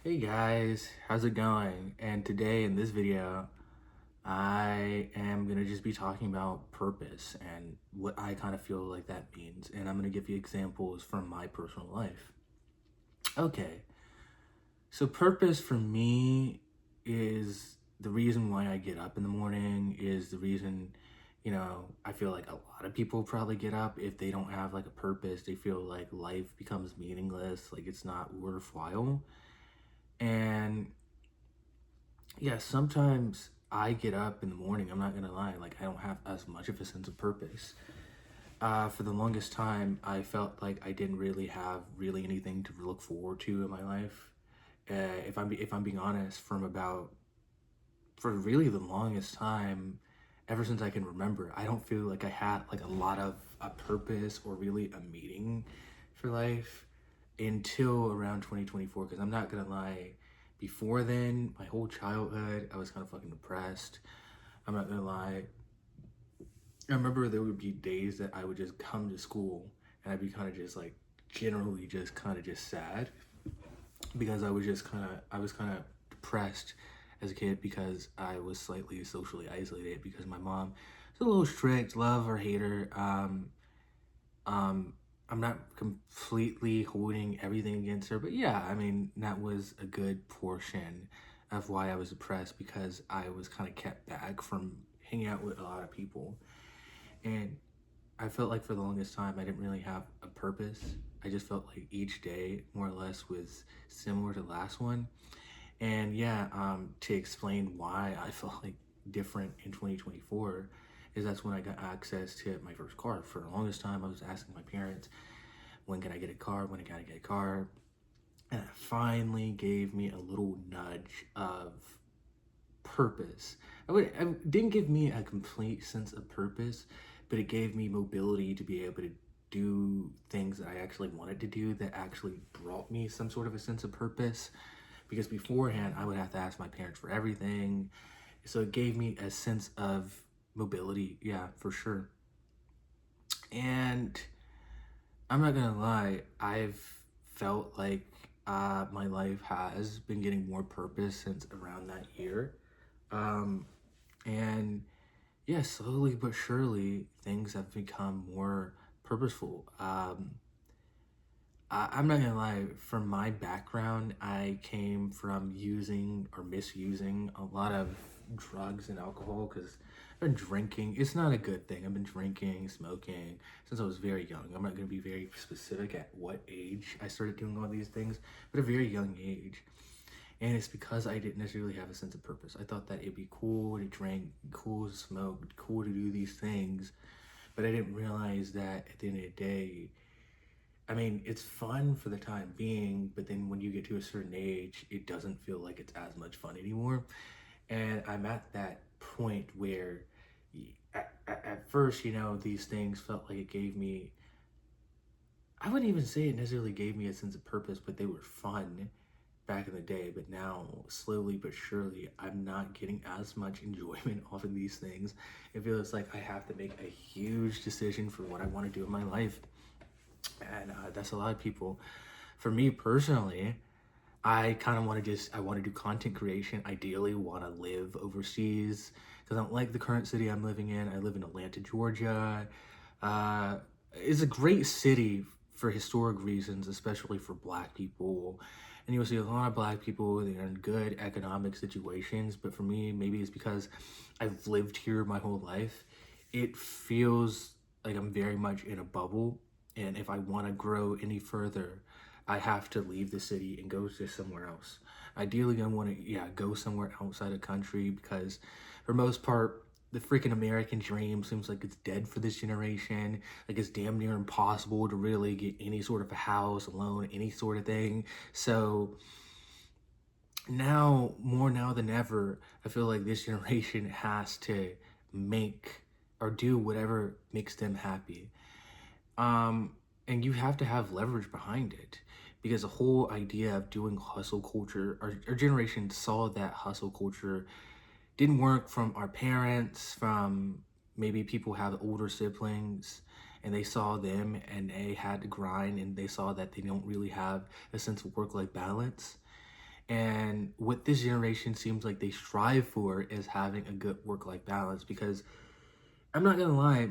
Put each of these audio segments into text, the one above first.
Hey guys, how's it going? And today in this video, I am gonna just be talking about purpose and what I kind of feel like that means. And I'm gonna give you examples from my personal life. Okay, so purpose for me is the reason why I get up in the morning, is the reason, I feel like a lot of people probably get up if they don't have like a purpose. They feel like life becomes meaningless, like it's not worthwhile. And yeah, sometimes I get up in the morning, I'm not gonna lie, like I don't have as much of a sense of purpose. For the longest time, I felt like I didn't really have really anything to look forward to in my life. If I'm being honest, for really the longest time, ever since I can remember, I don't feel like I had like a lot of a purpose or really a meaning for life until around 2024. Because I'm not gonna lie, before then, my whole childhood, I was kind of fucking depressed. I'm not gonna lie. I remember there would be days that I would just come to school and I'd be kind of just like generally just kind of just sad because I was kind of depressed as a kid because I was slightly socially isolated because my mom is a little strict, love or hate her. Um, I'm not completely holding everything against her, but yeah, I mean, that was a good portion of why I was depressed because I was kind of kept back from hanging out with a lot of people. And I felt like for the longest time, I didn't really have a purpose. I just felt like each day, more or less, was similar to the last one. And yeah, to explain why I felt like different in 2024 is that's when I got access to my first car. For the longest time, I was asking my parents, when can I get a car? When can I get a car? And it finally gave me a little nudge of purpose. It didn't give me a complete sense of purpose, but it gave me mobility to be able to do things that I actually wanted to do that actually brought me some sort of a sense of purpose. Because beforehand, I would have to ask my parents for everything. So it gave me a sense of mobility, yeah, for sure. And I'm not gonna lie, I've felt like my life has been getting more purpose since around that year. Um, and yeah, slowly but surely, things have become more purposeful. I'm not gonna lie, from my background, I came from using or misusing a lot of drugs and alcohol because I've been drinking. It's not a good thing. I've been drinking, smoking since I was very young. I'm not gonna be very specific at what age I started doing all these things, but a very young age. And it's because I didn't necessarily have a sense of purpose. I thought that it'd be cool to drink, cool to smoke, cool to do these things, but I didn't realize that at the end of the day, I mean, it's fun for the time being, but then when you get to a certain age, it doesn't feel like it's as much fun anymore. And I'm at that point where at first, these things felt like it gave me, I wouldn't even say it necessarily gave me a sense of purpose, but they were fun back in the day. But now, slowly but surely, I'm not getting as much enjoyment off of these things. It feels like I have to make a huge decision for what I want to do in my life. And that's a lot of people. For me personally, I kind of want to I want to do content creation. Ideally, want to live overseas because I don't like the current city I'm living in. I live in Atlanta, Georgia. Uh, it's a great city for historic reasons, especially for Black people. And you'll see a lot of Black people, they're in good economic situations. But for me, maybe it's because I've lived here my whole life. It feels like I'm very much in a bubble. And if I want to grow any further, I have to leave the city and go to somewhere else. Ideally, I want to, yeah, go somewhere outside the country because for most part, the freaking American dream seems like it's dead for this generation. Like it's damn near impossible to really get any sort of a house, a loan, any sort of thing. So now, more now than ever, I feel like this generation has to make or do whatever makes them happy. Um, and you have to have leverage behind it because the whole idea of doing hustle culture, our generation saw that hustle culture didn't work from our parents, from maybe people have older siblings and they saw them and they had to grind and they saw that they don't really have a sense of work-life balance. And what this generation seems like they strive for is having a good work-life balance, because I'm not gonna lie,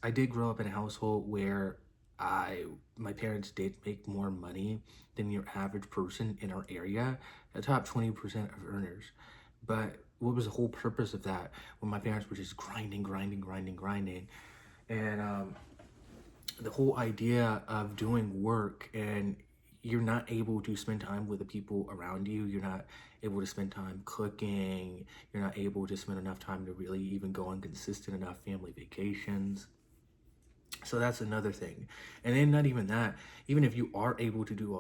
I did grow up in a household where I my parents did make more money than your average person in our area, the top 20% of earners. But what was the whole purpose of that when my parents were just grinding, grinding, grinding, grinding? And the whole idea of doing work and you're not able to spend time with the people around you, you're not able to spend time cooking, you're not able to spend enough time to really even go on consistent enough family vacations. So that's another thing. And then not even that, even if you are able to do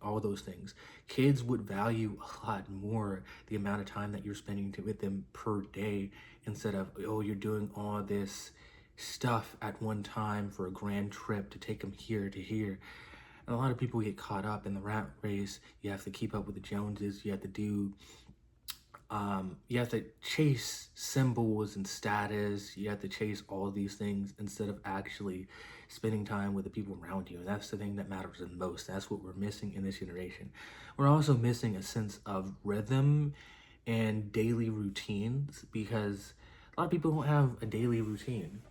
all those things, kids would value a lot more the amount of time that you're spending with them per day, instead of, oh, you're doing all this stuff at one time for a grand trip to take them here to here. And a lot of people get caught up in the rat race. You have to keep up with the Joneses. You have to chase symbols and status. You have to chase all these things instead of actually spending time with the people around you. And that's the thing that matters the most. That's what we're missing in this generation. We're also missing a sense of rhythm and daily routines, because a lot of people don't have a daily routine.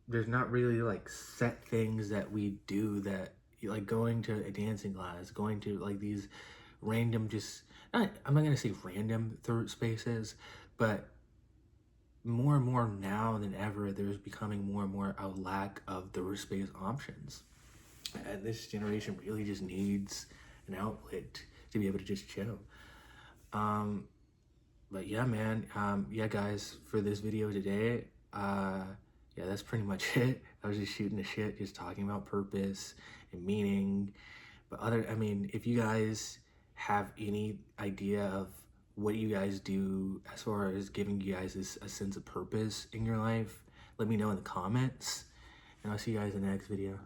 There's not really like set things that we do, that like going to a dancing class, going to like these random, just not, I'm not gonna say random third spaces, but more and more now than ever, there's becoming more and more a lack of third space options. And this generation really just needs an outlet to be able to just chill. Um, but yeah, man, yeah, guys, for this video today, yeah, that's pretty much it. I was just shooting the shit, just talking about purpose and meaning. But I mean, if you guys have any idea of what you guys do as far as giving you guys a sense of purpose in your life, let me know in the comments. And I'll see you guys in the next video.